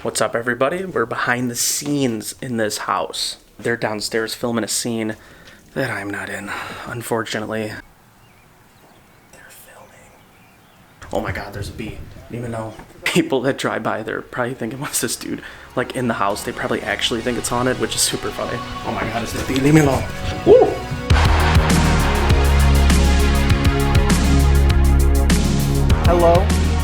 What's up, everybody? We're behind the scenes in this house. They're downstairs filming a scene that I'm not in, unfortunately. They're filming. Oh my god, there's a bee. I didn't even know. People that drive by, they're probably thinking, what's this dude? Like, in the house, they probably actually think it's haunted, which is super funny. Oh my god, it's the bee. Leave me alone. Woo! Hello,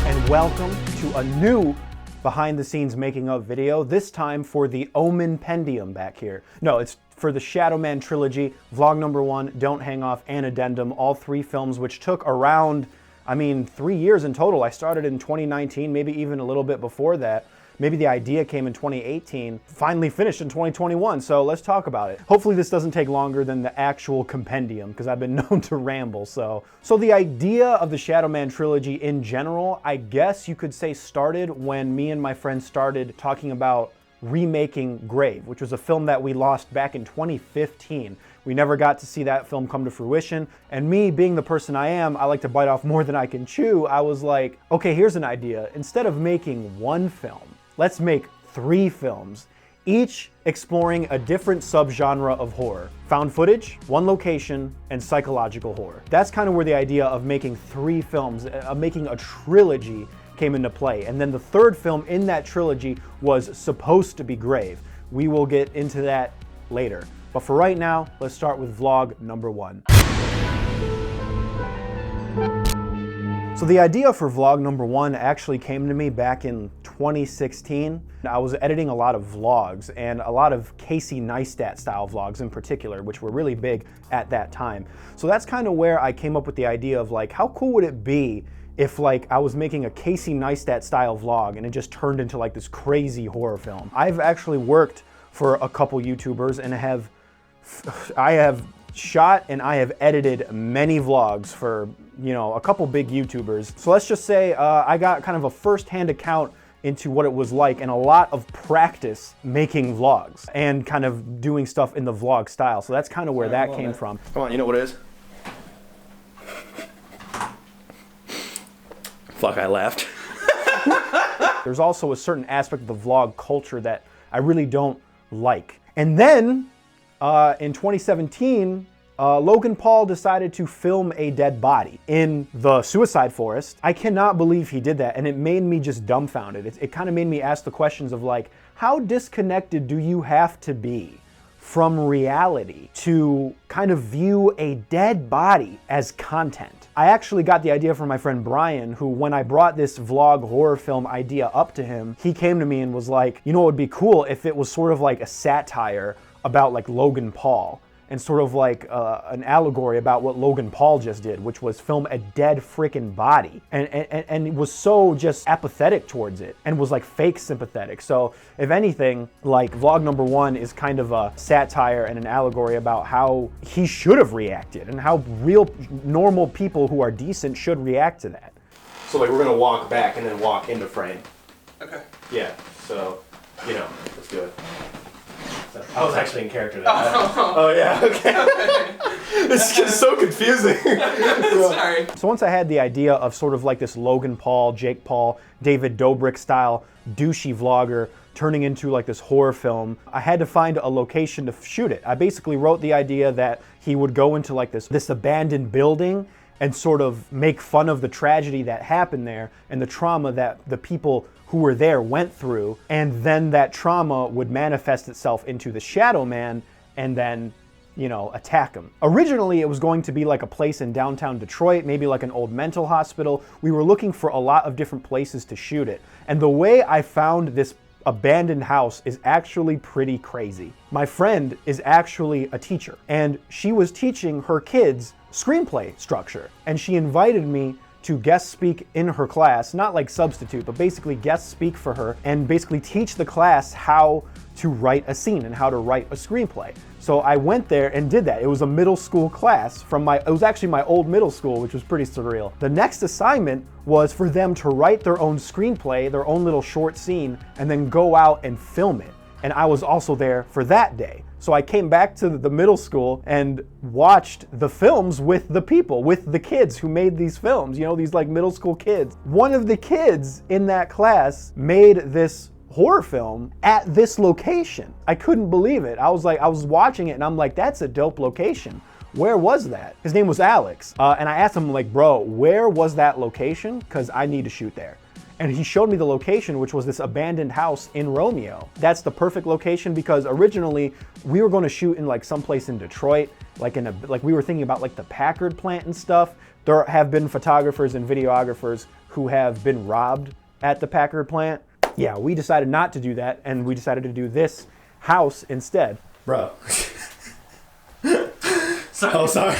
and welcome to a new behind-the-scenes making-of video, this time for the Omen Pendium back here. No, it's for the Shadowman Trilogy, vlog number 1, Don't Hang Off, and Addendum, all 3 films which took around, 3 years in total. I started in 2019, maybe even a little bit before that. Maybe the idea came in 2018, finally finished in 2021, so let's talk about it. Hopefully this doesn't take longer than the actual compendium, because I've been known to ramble, so the idea of the Shadowman trilogy in general, I guess you could say started when me and my friends started talking about remaking Grave, which was a film that we lost back in 2015. We never got to see that film come to fruition, and me being the person I am, I like to bite off more than I can chew. I was like, okay, here's an idea. Instead of making one film, let's make 3 films, each exploring a different subgenre of horror. Found footage, one location, and psychological horror. That's kind of where the idea of making 3 films, making a trilogy, came into play. And then the 3rd film in that trilogy was supposed to be Grave. We will get into that later. But for right now, let's start with vlog number 1. So the idea for vlog number 1 actually came to me back in 2016. I was editing a lot of vlogs, and a lot of Casey Neistat style vlogs in particular, which were really big at that time. So that's kind of where I came up with the idea of like, how cool would it be if like I was making a Casey Neistat style vlog and it just turned into like this crazy horror film. I've actually worked for a couple YouTubers and I have shot and I have edited many vlogs for, a couple big YouTubers. So let's just say I got kind of a first-hand account into what it was like and a lot of practice making vlogs and kind of doing stuff in the vlog style. So that's kind of where that came from. Come on, you know what it is? Fuck, I laughed. There's also a certain aspect of the vlog culture that I really don't like. And then in 2017, Logan Paul decided to film a dead body in the suicide forest. I cannot believe he did that, and it made me just dumbfounded. It kind of made me ask the questions of like, how disconnected do you have to be from reality to kind of view a dead body as content? I actually got the idea from my friend Brian, who when I brought this vlog horror film idea up to him, he came to me and was like, you know what would be cool if it was sort of like a satire about like Logan Paul, and sort of like an allegory about what Logan Paul just did, which was film a dead freaking body. And it was so just apathetic towards it and was like fake sympathetic. So if anything, like vlog number 1 is kind of a satire and an allegory about how he should have reacted and how real normal people who are decent should react to that. So like we're gonna walk back and then walk into frame. Okay. Yeah, so, let's do it. I was actually in character there. Oh yeah, okay. This is just so confusing. Sorry. So once I had the idea of sort of like this Logan Paul, Jake Paul, David Dobrik style douchey vlogger turning into like this horror film, I had to find a location to shoot it. I basically wrote the idea that he would go into like this abandoned building and sort of make fun of the tragedy that happened there and the trauma that the people who were there went through, and then that trauma would manifest itself into the Shadowman and then, attack him. Originally, it was going to be like a place in downtown Detroit, maybe like an old mental hospital. We were looking for a lot of different places to shoot it. And the way I found this abandoned house is actually pretty crazy. My friend is actually a teacher, and she was teaching her kids screenplay structure, and she invited me to guest speak in her class, not like substitute, but basically guest speak for her and basically teach the class how to write a scene and how to write a screenplay. So I went there and did that. It was a middle school class it was actually my old middle school, which was pretty surreal. The next assignment was for them to write their own screenplay, their own little short scene, and then go out and film it. And I was also there for that day. So I came back to the middle school and watched the films with the people, with the kids who made these films, these like middle school kids. One of the kids in that class made this horror film at this location. I couldn't believe it. I was watching it and I'm like, that's a dope location. Where was that? His name was Alex. And I asked him, like, bro, where was that location? Because I need to shoot there. And he showed me the location, which was this abandoned house in Romeo. That's the perfect location because originally we were going to shoot in like someplace in Detroit, like we were thinking about like the Packard plant and stuff. There have been photographers and videographers who have been robbed at the Packard plant. Yeah, we decided not to do that, and we decided to do this house instead. Bro. Oh, sorry.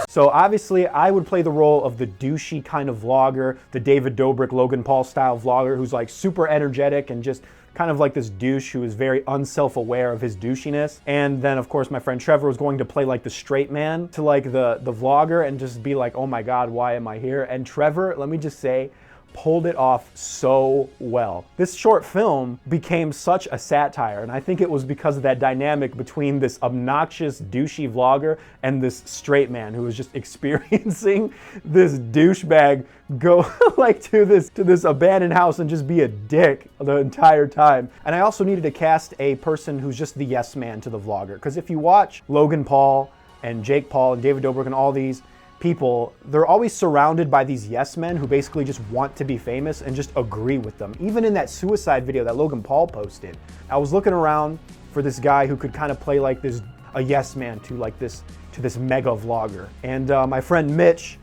So obviously I would play the role of the douchey kind of vlogger, the David Dobrik, Logan Paul style vlogger who's like super energetic and just kind of like this douche who is very unself-aware of his douchiness. And then of course my friend Trevor was going to play like the straight man to like the vlogger and just be like, oh my God, why am I here? And Trevor, let me just say, pulled it off so well. This short film became such a satire, and I think it was because of that dynamic between this obnoxious, douchey vlogger and this straight man who was just experiencing this douchebag go like to this abandoned house and just be a dick the entire time. And I also needed to cast a person who's just the yes man to the vlogger, because if you watch Logan Paul and Jake Paul and David Dobrik and all these people, they're always surrounded by these yes men who basically just want to be famous and just agree with them. Even in that suicide video that Logan Paul posted, I was looking around for this guy who could kind of play like a yes man to this mega vlogger. And my friend Mitch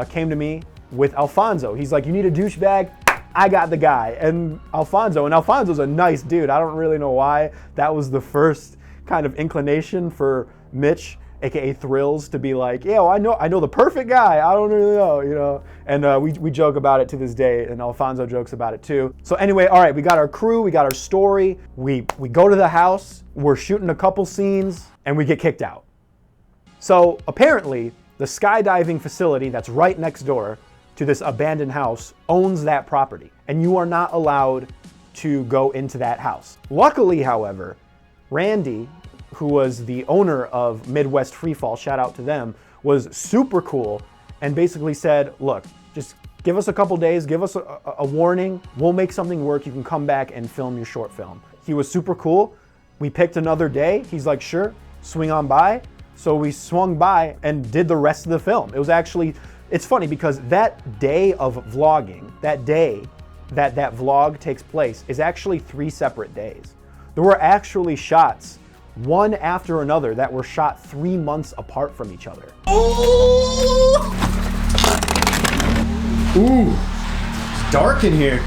came to me with Alfonso. He's like, you need a douchebag? I got the guy. And Alfonso's a nice dude. I don't really know why. That was the first kind of inclination for Mitch, aka Thrills, to be like, yeah, well, I know the perfect guy. I don't really know, you know. And we joke about it to this day, and Alfonso jokes about it too. So anyway, all right, we got our crew, we got our story. We go to the house, we're shooting a couple scenes, and we get kicked out. So apparently, the skydiving facility that's right next door to this abandoned house owns that property, and you are not allowed to go into that house. Luckily, however, Randy, who was the owner of Midwest Freefall, shout out to them, was super cool and basically said, look, just give us a couple days, give us a warning, we'll make something work, you can come back and film your short film. He was super cool. We picked another day. He's like, sure, swing on by. So we swung by and did the rest of the film. It was actually, it's funny because that day of vlogging, that day that vlog takes place is actually 3 separate days. There were actually shots one after another that were shot 3 months apart from each other. Ooh, it's dark in here.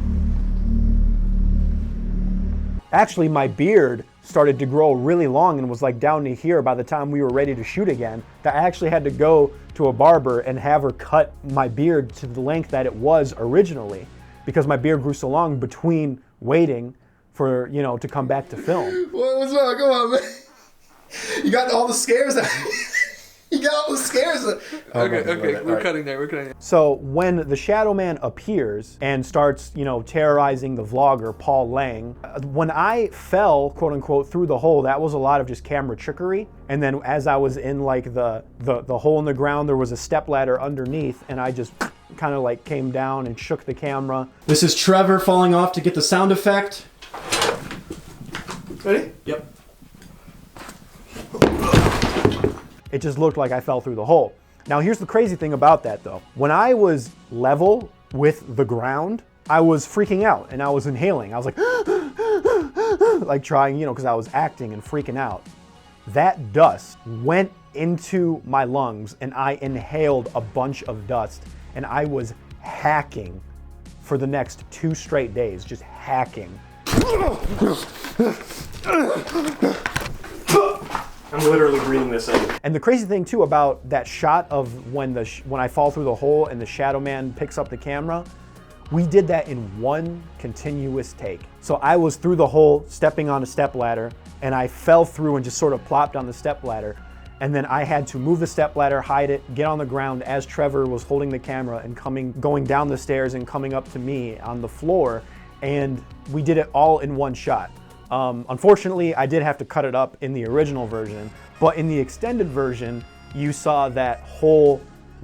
Actually, my beard started to grow really long and was like down to here by the time we were ready to shoot again, that I actually had to go to a barber and have her cut my beard to the length that it was originally, because my beard grew so long between waiting for, you know, to come back to film. What's wrong? Come on, man. You got all the scares out. You got all the scares out. Okay, we're cutting there. So when the Shadowman appears and starts, you know, terrorizing the vlogger, Paul Lang, when I fell, quote unquote, through the hole, that was a lot of just camera trickery. And then as I was in like the hole in the ground, there was a stepladder underneath, and I just kind of like came down and shook the camera. This is Trevor falling off to get the sound effect. Ready? Yep. It just looked like I fell through the hole. Now here's the crazy thing about that though. When I was level with the ground, I was freaking out and I was inhaling. I was like trying, you know, because I was acting and freaking out. That dust went into my lungs and I inhaled a bunch of dust, and I was hacking for the next 2 straight days, just hacking. I'm literally breathing this in. And the crazy thing too about that shot of when I fall through the hole and the Shadowman picks up the camera, we did that in one continuous take. So I was through the hole, stepping on a stepladder, and I fell through and just sort of plopped on the stepladder. And then I had to move the stepladder, hide it, get on the ground as Trevor was holding the camera and going down the stairs and coming up to me on the floor. And we did it all in one shot. Unfortunately, I did have to cut it up in the original version, but in the extended version, you saw that whole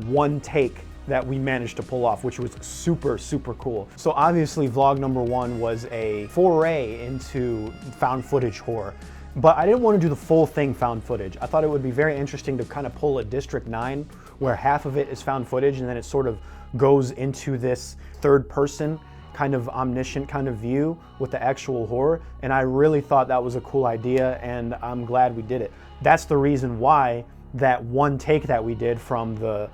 one take that we managed to pull off, which was super, super cool. So obviously vlog number 1 was a foray into found footage horror, but I didn't want to do the full thing found footage. I thought it would be very interesting to kind of pull a District 9 where half of it is found footage and then it sort of goes into this third person kind of omniscient kind of view with the actual horror, and I really thought that was a cool idea, and I'm glad we did it. That's the reason why that one take that we did from the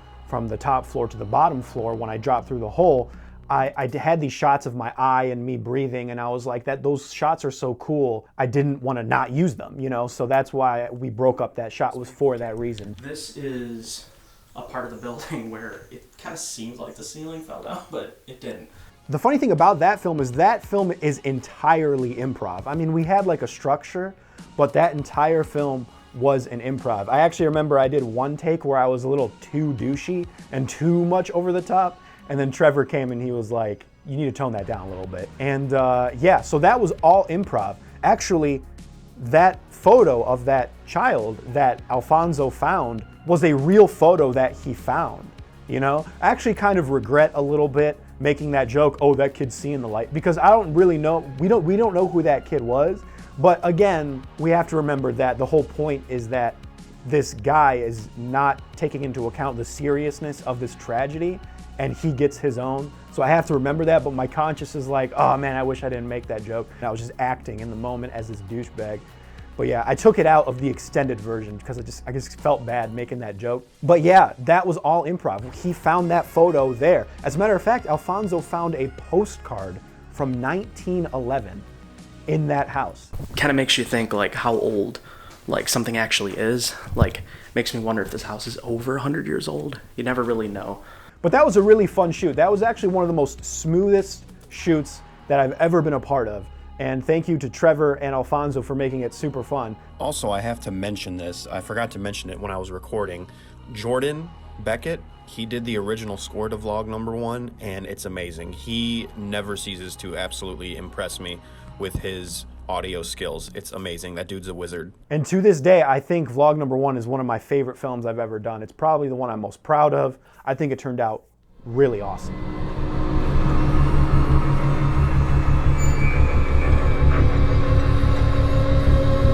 top floor to the bottom floor, when I dropped through the hole, I had these shots of my eye and me breathing, and I was like, those shots are so cool, I didn't want to not use them, you know? So that's why we broke up that shot, was for that reason. This is a part of the building where it kind of seemed like the ceiling fell down, but it didn't. The funny thing about that film is entirely improv. I mean, we had like a structure, but that entire film was an improv. I actually remember I did one take where I was a little too douchey and too much over the top, and then Trevor came and he was like, you need to tone that down a little bit. And yeah, so that was all improv. Actually, that photo of that child that Alfonso found was a real photo that he found, you know? I actually kind of regret a little bit making that joke, oh, that kid's seeing the light, because I don't really know, we don't know who that kid was. But again, we have to remember that the whole point is that this guy is not taking into account the seriousness of this tragedy, and he gets his own. So I have to remember that, but my conscience is like, oh man, I wish I didn't make that joke. And I was just acting in the moment as this douchebag. But yeah, I took it out of the extended version because I just felt bad making that joke. But yeah, that was all improv. He found that photo there. As a matter of fact, Alfonso found a postcard from 1911 in that house. Kind of makes you think like how old like something actually is. Like makes me wonder if this house is over 100 years old. You never really know. But that was a really fun shoot. That was actually one of the most smoothest shoots that I've ever been a part of. And thank you to Trevor and Alfonso for making it super fun. Also, I have to mention this. I forgot to mention it when I was recording. Jordan Beckett, he did the original score to vlog number 1, and it's amazing. He never ceases to absolutely impress me with his audio skills. It's amazing. That dude's a wizard. And to this day, I think vlog number 1 is one of my favorite films I've ever done. It's probably the one I'm most proud of. I think it turned out really awesome.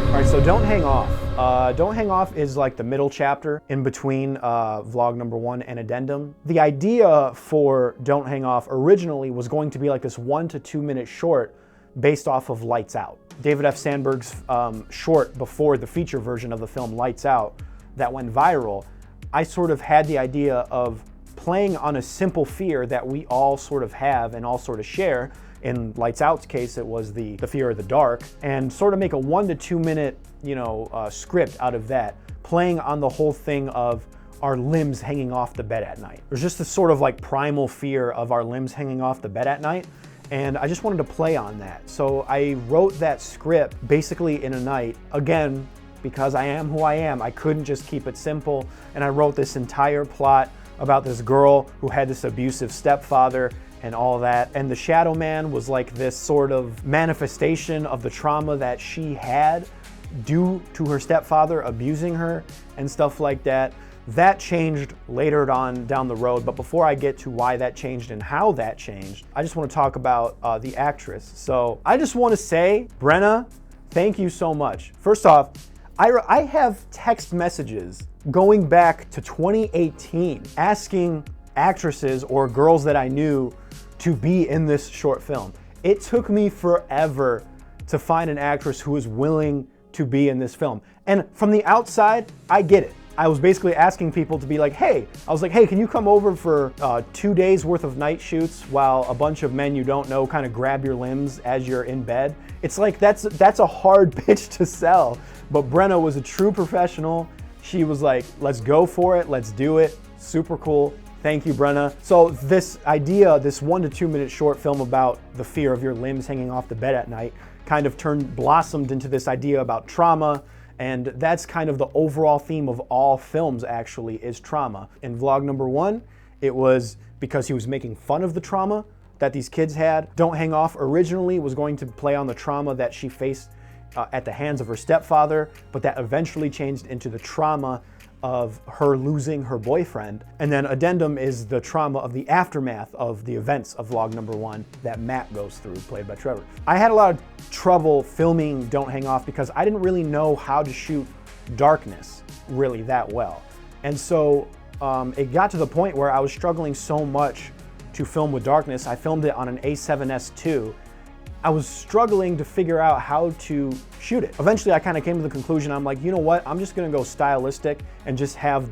All right, so Don't Hang Off. Don't Hang Off is like the middle chapter in between vlog number 1 and Addendum. The idea for Don't Hang Off originally was going to be like this 1 to 2 minute short based off of Lights Out. David F. Sandberg's short before the feature version of the film Lights Out that went viral. I sort of had the idea of playing on a simple fear that we all sort of have and all sort of share. In Lights Out's case, it was the fear of the dark, and sort of make a 1 to 2 minute, script out of that, playing on the whole thing of our limbs hanging off the bed at night. There's just this sort of like primal fear of our limbs hanging off the bed at night, and I just wanted to play on that. So I wrote that script basically in a night. Again, because I am who I am, I couldn't just keep it simple, and I wrote this entire plot about this girl who had this abusive stepfather and all that. And the Shadowman was like this sort of manifestation of the trauma that she had due to her stepfather abusing her and stuff like that. That changed later on down the road, but before I get to why that changed and how that changed, I just want to talk about the actress. So I just want to say, Brenna, thank you so much. First off, I have text messages going back to 2018 asking actresses or girls that I knew to be in this short film. It took me forever to find an actress who was willing to be in this film. And from the outside, I get it. I was basically asking people to be like, hey, can you come over for 2 days worth of night shoots while a bunch of men you don't know kind of grab your limbs as you're in bed? It's like, that's a hard pitch to sell. But Brenna was a true professional. She was like, let's go for it, let's do it. Super cool. Thank you, Brenna. So this idea, this 1 to 2 minute short film about the fear of your limbs hanging off the bed at night kind of blossomed into this idea about trauma. And that's kind of the overall theme of all films actually, is trauma. In vlog number 1, it was because he was making fun of the trauma that these kids had. Don't Hang Off originally was going to play on the trauma that she faced at the hands of her stepfather, but that eventually changed into the trauma of her losing her boyfriend. And then Addendum is the trauma of the aftermath of the events of vlog number 1 that Matt goes through, played by Trevor. I had a lot of trouble filming Don't Hang Off because I didn't really know how to shoot darkness really that well. And so it got to the point where I was struggling so much to film with darkness. I filmed it on an A7S II. I was struggling to figure out how to shoot it. Eventually I kind of came to the conclusion, I'm like, you know what, I'm just gonna go stylistic and just have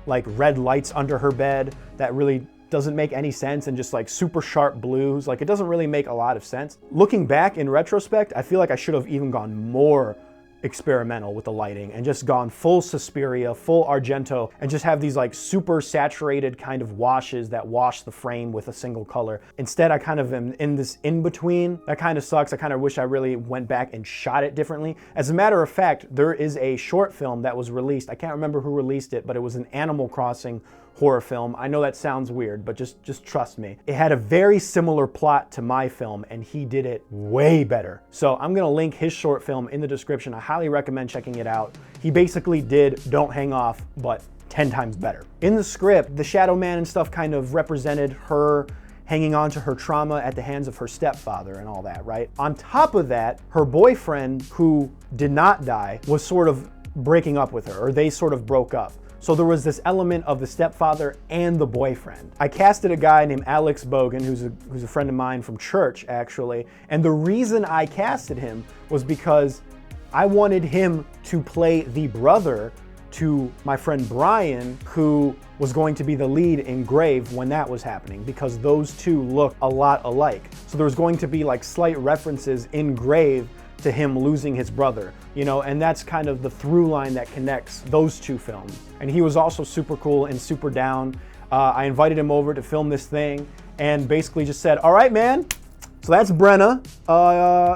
like red lights under her bed that really doesn't make any sense, and just like super sharp blues. Like, it doesn't really make a lot of sense. Looking back in retrospect, I feel like I should have even gone more experimental with the lighting and just gone full Suspiria, full Argento, and just have these like super saturated kind of washes that wash the frame with a single color. Instead, I kind of am in this in-between. That kind of sucks. I kind of wish I really went back and shot it differently. As a matter of fact, there is a short film that was released. I can't remember who released it, but it was an Animal Crossing horror film. I know that sounds weird, but just trust me. It had a very similar plot to my film, and he did it way better. So I'm gonna link his short film in the description. I highly recommend checking it out. He basically did Don't Hang Off, but 10 times better. In the script, the Shadowman and stuff kind of represented her hanging on to her trauma at the hands of her stepfather and all that, right? On top of that, her boyfriend, who did not die, was sort of breaking up with her, or they sort of broke up. So there was this element of the stepfather and the boyfriend. I casted a guy named Alex Bogan, who's a friend of mine from church, actually. And the reason I casted him was because I wanted him to play the brother to my friend Brian, who was going to be the lead in Grave when that was happening, because those two look a lot alike. So there was going to be like slight references in Grave to him losing his brother, you know, and that's kind of the through line that connects those two films. And he was also super cool and super down. I invited him over to film this thing and basically just said, all right, man, so that's Brenna.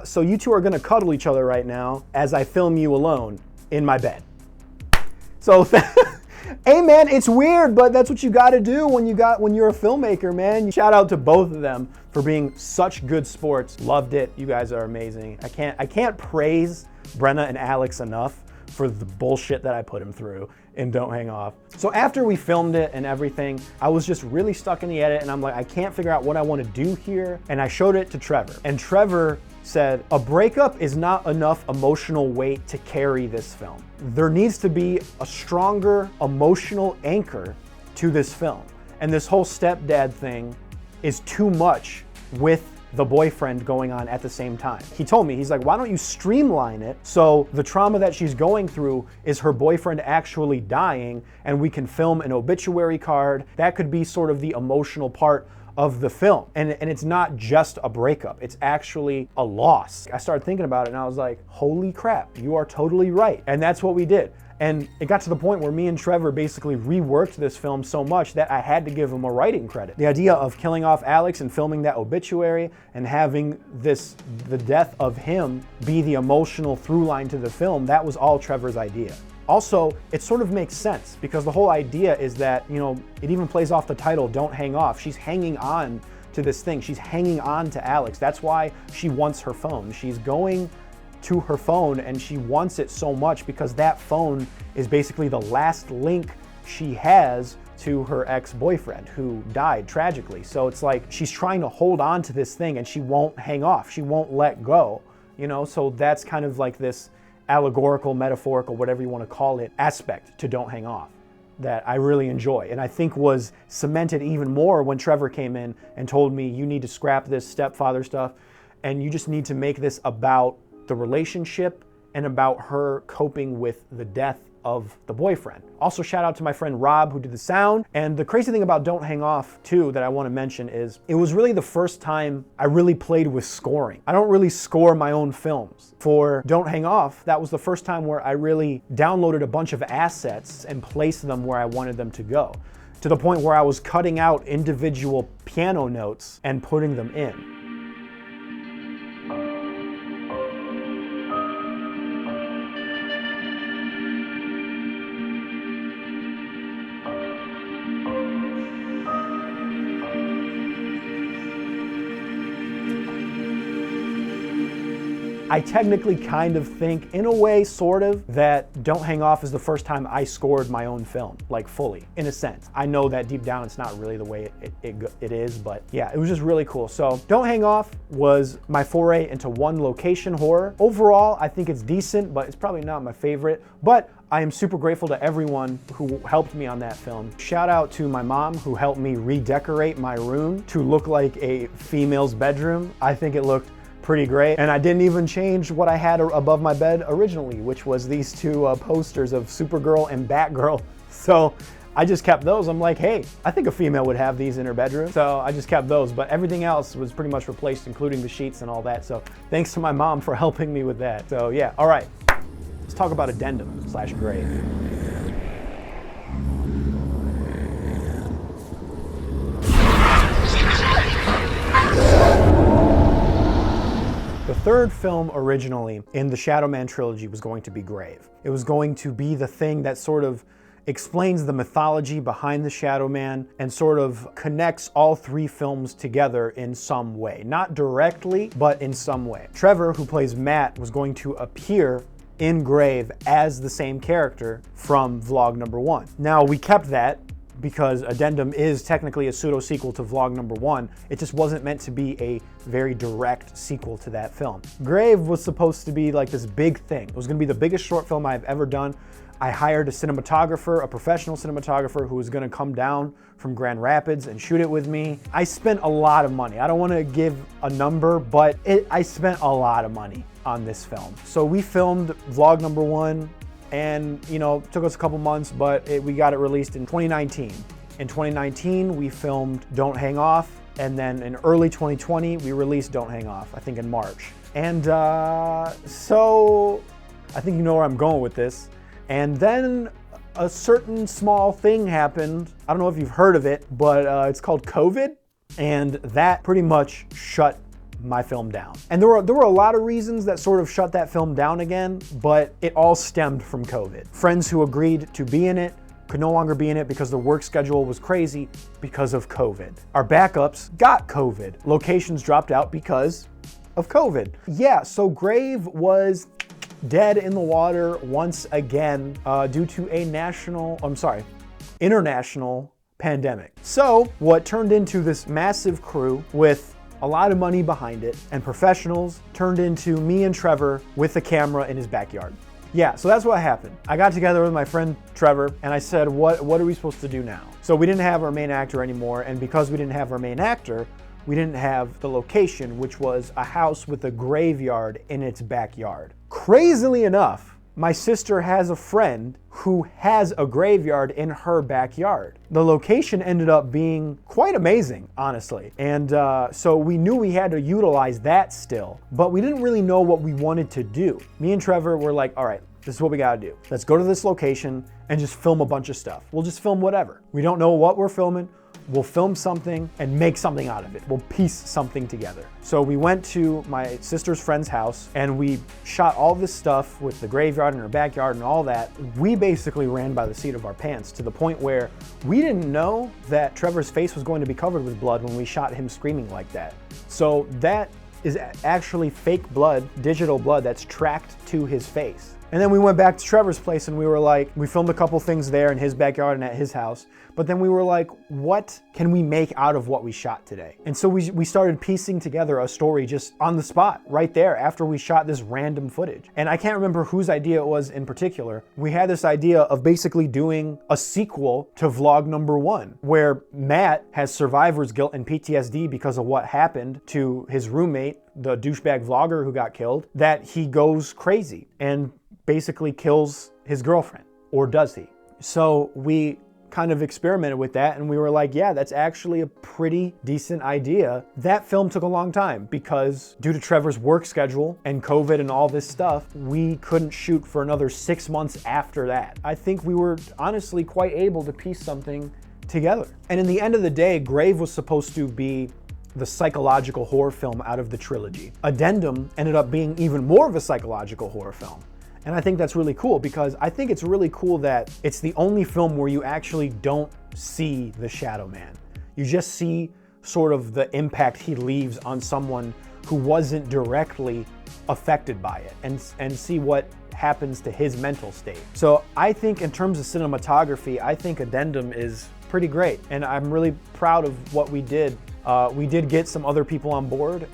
So you two are gonna cuddle each other right now as I film you alone in my bed. So, hey man, it's weird, but that's what you gotta do when you're a filmmaker, man. Shout out to both of them for being such good sports. Loved it. You guys are amazing. I can't praise Brenna and Alex enough for the bullshit that I put him through in Don't Hang Off. So after we filmed it and everything, I was just really stuck in the edit, and I'm like, I can't figure out what I want to do here. And I showed it to Trevor, and Trevor said, a breakup is not enough emotional weight to carry this film. There needs to be a stronger emotional anchor to this film. And this whole stepdad thing is too much with the boyfriend going on at the same time. He told me, he's like, why don't you streamline it so the trauma that she's going through is her boyfriend actually dying, and we can film an obituary card. That could be sort of the emotional part of the film. And it's not just a breakup, it's actually a loss. I started thinking about it and I was like, holy crap, you are totally right. And that's what we did. And it got to the point where me and Trevor basically reworked this film so much that I had to give him a writing credit. The idea of killing off Alex and filming that obituary and having the death of him be the emotional through line to the film, that was all Trevor's idea. Also, it sort of makes sense because the whole idea is that, you know, it even plays off the title, Don't Hang Off. She's hanging on to this thing. She's hanging on to Alex. That's why she wants her phone. She's going to her phone and she wants it so much because that phone is basically the last link she has to her ex-boyfriend who died tragically. So it's like she's trying to hold on to this thing and she won't hang off. She won't let go, you know? So that's kind of like this allegorical, metaphorical, whatever you want to call it, aspect to Don't Hang Off that I really enjoy, and I think was cemented even more when Trevor came in and told me, you need to scrap this stepfather stuff and you just need to make this about the relationship and about her coping with the death of the boyfriend. Also, shout out to my friend Rob who did the sound. And the crazy thing about Don't Hang Off too that I want to mention is it was really the first time I really played with scoring. I don't really score my own films. For Don't Hang Off, that was the first time where I really downloaded a bunch of assets and placed them where I wanted them to go, to the point where I was cutting out individual piano notes and putting them in. I technically kind of think, in a way, sort of, that Don't Hang Off is the first time I scored my own film, like fully, in a sense. I know that deep down it's not really the way it is, but yeah, it was just really cool. So Don't Hang Off was my foray into one location horror. Overall, I think it's decent, but it's probably not my favorite. But I am super grateful to everyone who helped me on that film. Shout out to my mom who helped me redecorate my room to look like a female's bedroom. I think it looked pretty great. And I didn't even change what I had above my bed originally, which was these two posters of Supergirl and Batgirl. So I just kept those. I'm like, hey, I think a female would have these in her bedroom. So I just kept those, but everything else was pretty much replaced, including the sheets and all that. So thanks to my mom for helping me with that. So yeah, all right. Let's talk about Addendum / Grave. The third film originally in the Shadowman trilogy was going to be Grave. It was going to be the thing that sort of explains the mythology behind the Shadowman and sort of connects all three films together in some way. Not directly, but in some way. Trevor, who plays Matt, was going to appear in Grave as the same character from vlog number 1. Now, we kept that because Addendum is technically a pseudo-sequel to vlog number 1. It just wasn't meant to be a very direct sequel to that film. Grave was supposed to be like this big thing. It was gonna be the biggest short film I've ever done. I hired a cinematographer, a professional cinematographer who was gonna come down from Grand Rapids and shoot it with me. I spent a lot of money. I don't wanna give a number, but I spent a lot of money on this film. So we filmed vlog number 1 and took us a couple months, but we got it released in 2019. In 2019, we filmed Don't Hang Off, and then in early 2020, we released Don't Hang Off, I think in March. And so I think you know where I'm going with this. And then a certain small thing happened. I don't know if you've heard of it, but it's called COVID, and that pretty much shut my film down. And there were a lot of reasons that sort of shut that film down again, but it all stemmed from COVID. Friends who agreed to be in it could no longer be in it because the work schedule was crazy because of COVID. Our backups got COVID. Locations dropped out because of COVID. Yeah, so Grave was dead in the water once again due to a international pandemic. So what turned into this massive crew with a lot of money behind it and professionals turned into me and Trevor with a camera in his backyard. Yeah, so that's what happened. I got together with my friend Trevor and I said, what are we supposed to do now? So we didn't have our main actor anymore, and because we didn't have our main actor, we didn't have the location, which was a house with a graveyard in its backyard. Crazily enough, my sister has a friend who has a graveyard in her backyard. The location ended up being quite amazing, honestly. And so we knew we had to utilize that still, but we didn't really know what we wanted to do. Me and Trevor were like, all right, this is what we gotta do. Let's go to this location and just film a bunch of stuff. We'll just film whatever. We don't know what we're filming. We'll film something and make something out of it. We'll piece something together. So we went to my sister's friend's house and we shot all this stuff with the graveyard in her backyard and all that. We basically ran by the seat of our pants to the point where we didn't know that Trevor's face was going to be covered with blood when we shot him screaming like that. So that is actually fake blood, digital blood that's tracked to his face. And then we went back to Trevor's place and we were like, we filmed a couple things there in his backyard and at his house. But then we were like, what can we make out of what we shot today? And so we started piecing together a story just on the spot, right there, after we shot this random footage. And I can't remember whose idea it was in particular. We had this idea of basically doing a sequel to vlog number 1, where Matt has survivor's guilt and PTSD because of what happened to his roommate, the douchebag vlogger who got killed, that he goes crazy and basically kills his girlfriend. Or does he? So we kind of experimented with that and we were like, yeah, that's actually a pretty decent idea. That film took a long time because due to Trevor's work schedule and COVID and all this stuff, we couldn't shoot for another 6 months after that. I think we were honestly quite able to piece something together. And in the end of the day, Grave was supposed to be the psychological horror film out of the trilogy. Addendum ended up being even more of a psychological horror film. And I think that's really cool because I think it's really cool that it's the only film where you actually don't see the Shadowman. You just see sort of the impact he leaves on someone who wasn't directly affected by it and see what happens to his mental state. So I think in terms of cinematography, I think Addendum is pretty great, and I'm really proud of what we did. We did get some other people on board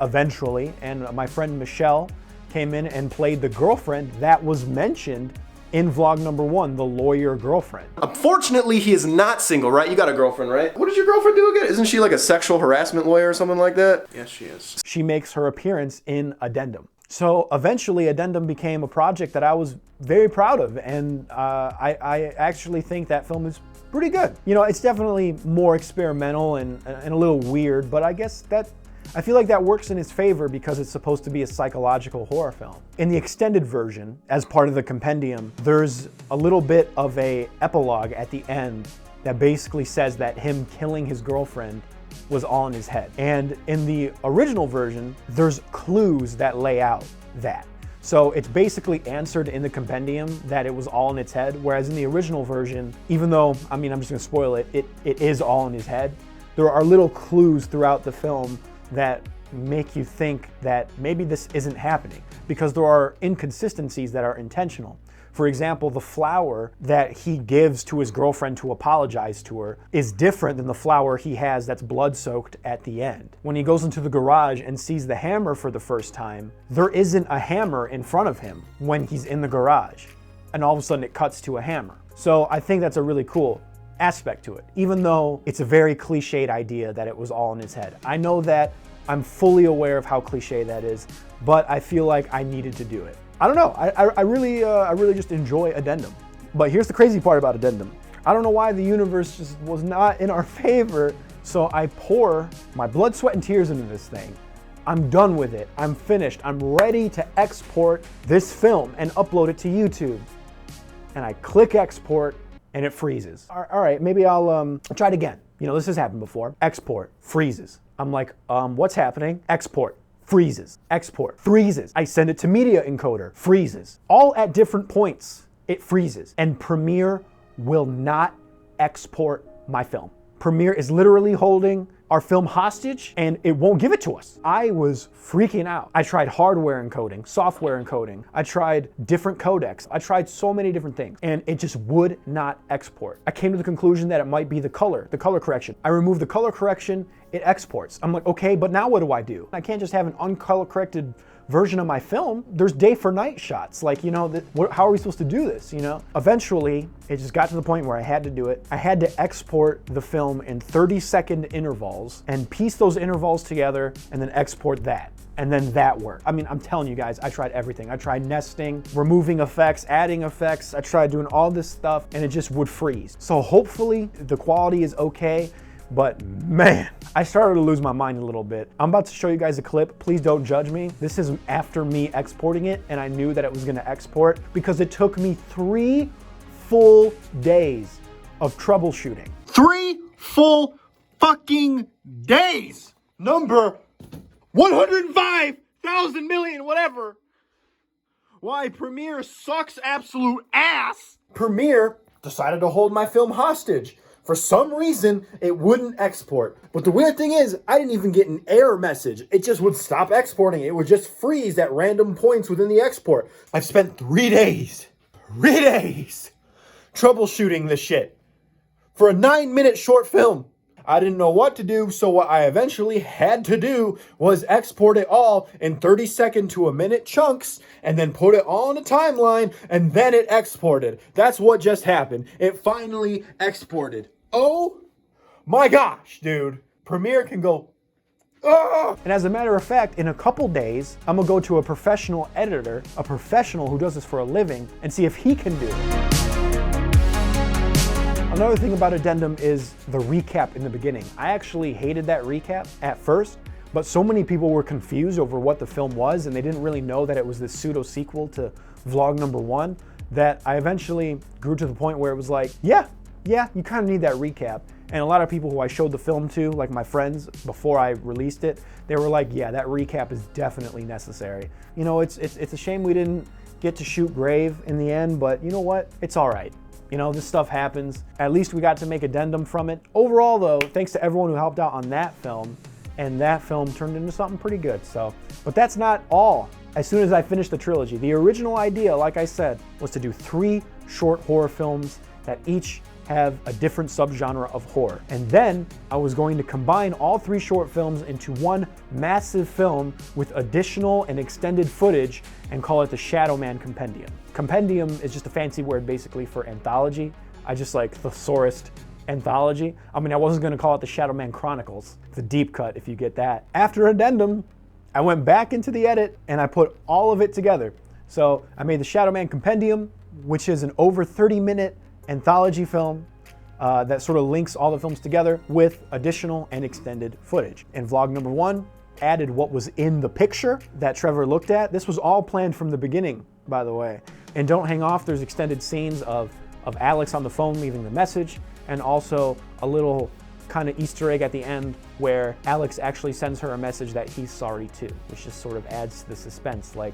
eventually, and my friend Michelle came in and played the girlfriend that was mentioned in vlog number 1, the lawyer girlfriend. Unfortunately, he is not single, right? You got a girlfriend, right? What does your girlfriend do again? Isn't she like a sexual harassment lawyer or something like that? Yes, she is. She makes her appearance in Addendum. So eventually Addendum became a project that I was very proud of, and I actually think that film is pretty good. You know, it's definitely more experimental and a little weird, but I feel like that works in its favor because it's supposed to be a psychological horror film. In the extended version, as part of the compendium, there's a little bit of a epilogue at the end that basically says that him killing his girlfriend was all in his head. And in the original version, there's clues that lay out that. So it's basically answered in the compendium that it was all in its head, whereas in the original version, even though, I mean, I'm just gonna spoil it, it is all in his head, there are little clues throughout the film that make you think that maybe this isn't happening, because there are inconsistencies that are intentional. For example, the flower that he gives to his girlfriend to apologize to her is different than the flower he has that's blood-soaked at the end. When he goes into the garage and sees the hammer for the first time, there isn't a hammer in front of him when he's in the garage. And all of a sudden it cuts to a hammer. So I think that's a really cool aspect to it, even though it's a very cliched idea that it was all in his head. I know that, I'm fully aware of how cliche that is, but I feel like I needed to do it. I don't know, I really just enjoy Addendum. But here's the crazy part about Addendum. I don't know why the universe just was not in our favor, so I pour my blood, sweat, and tears into this thing. I'm done with it, I'm finished, I'm ready to export this film and upload it to YouTube. And I click export, and it freezes. All right, maybe I'll try it again. You know, this has happened before. Export, freezes. I'm like, what's happening? Export, freezes. Export, freezes. I send it to media encoder, freezes. All at different points, it freezes. And Premiere will not export my film. Premiere is literally holding our film hostage and it won't give it to us. I was freaking out. I tried hardware encoding, software encoding. I tried different codecs. I tried so many different things and it just would not export. I came to the conclusion that it might be the color correction. I removed the color correction, it exports. I'm like, okay, but now what do I do? I can't just have an uncolor corrected version of my film. There's day for night shots. Like, you know, how are we supposed to do this, you know? Eventually, it just got to the point where I had to do it. I had to export the film in 30-second intervals and piece those intervals together and then export that. And then that worked. I mean, I'm telling you guys, I tried everything. I tried nesting, removing effects, adding effects. I tried doing all this stuff and it just would freeze. So hopefully the quality is okay. But man, I started to lose my mind a little bit. I'm about to show you guys a clip. Please don't judge me. This is after me exporting it, and I knew that it was gonna export because it took me 3 full days of troubleshooting. 3 full fucking days! Number 105,000 million, whatever. Why Premiere sucks absolute ass. Premiere decided to hold my film hostage. For some reason, it wouldn't export. But the weird thing is, I didn't even get an error message. It just would stop exporting. It would just freeze at random points within the export. I've spent 3 days troubleshooting this shit for a 9-minute short film. I didn't know what to do, so what I eventually had to do was export it all in 30-second to a minute chunks and then put it all in a timeline, and then it exported. That's what just happened. It finally exported. Oh my gosh, dude. Premiere can go, ah! And as a matter of fact, in a couple days, I'm gonna go to a professional editor, a professional who does this for a living, and see if he can do it. Another thing about Addendum is the recap in the beginning. I actually hated that recap at first, but so many people were confused over what the film was and they didn't really know that it was this pseudo sequel to vlog number 1 that I eventually grew to the point where it was like, yeah, you kind of need that recap. And a lot of people who I showed the film to, like my friends, before I released it, they were like, yeah, that recap is definitely necessary. You know, it's a shame we didn't get to shoot Grave in the end, but you know what? It's all right. You know, this stuff happens. At least we got to make Addendum from it. Overall though, thanks to everyone who helped out on that film, and that film turned into something pretty good. So, but that's not all. As soon as I finished the trilogy, the original idea, like I said, was to do 3 short horror films that each have a different subgenre of horror. And then I was going to combine all 3 short films into one massive film with additional and extended footage and call it the Shadowman Compendium. Compendium is just a fancy word basically for anthology. I just like thesaurused anthology. I mean, I wasn't gonna call it the Shadowman Chronicles. It's a deep cut if you get that. After Addendum, I went back into the edit and I put all of it together. So I made the Shadowman Compendium, which is an over 30-minute anthology film that sort of links all the films together with additional and extended footage. In vlog number 1, added what was in the picture that Trevor looked at. This was all planned from the beginning, by the way. And don't hang off, there's extended scenes of Alex on the phone leaving the message, and also a little kind of Easter egg at the end where Alex actually sends her a message that he's sorry too, which just sort of adds to the suspense, like,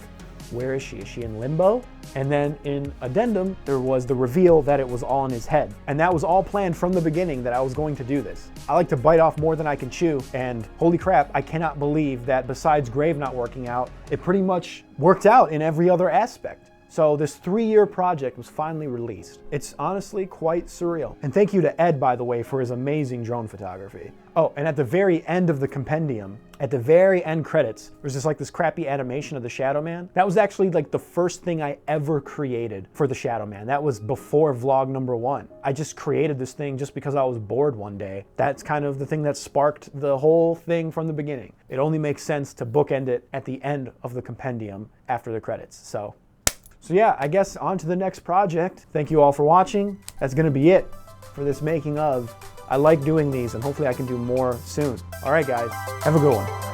where is she? Is she in limbo? And then in Addendum, there was the reveal that it was all in his head. And that was all planned from the beginning that I was going to do this. I like to bite off more than I can chew, and holy crap, I cannot believe that besides Grave not working out, it pretty much worked out in every other aspect. So this 3-year project was finally released. It's honestly quite surreal. And thank you to Ed, by the way, for his amazing drone photography. Oh, and at the very end of the compendium, at the very end credits, there's just like this crappy animation of the Shadowman. That was actually like the first thing I ever created for the Shadowman. That was before vlog number 1. I just created this thing just because I was bored one day. That's kind of the thing that sparked the whole thing from the beginning. It only makes sense to bookend it at the end of the compendium after the credits. So yeah, I guess on to the next project. Thank you all for watching. That's gonna be it for this making of. I like doing these and hopefully I can do more soon. All right, guys, have a good one.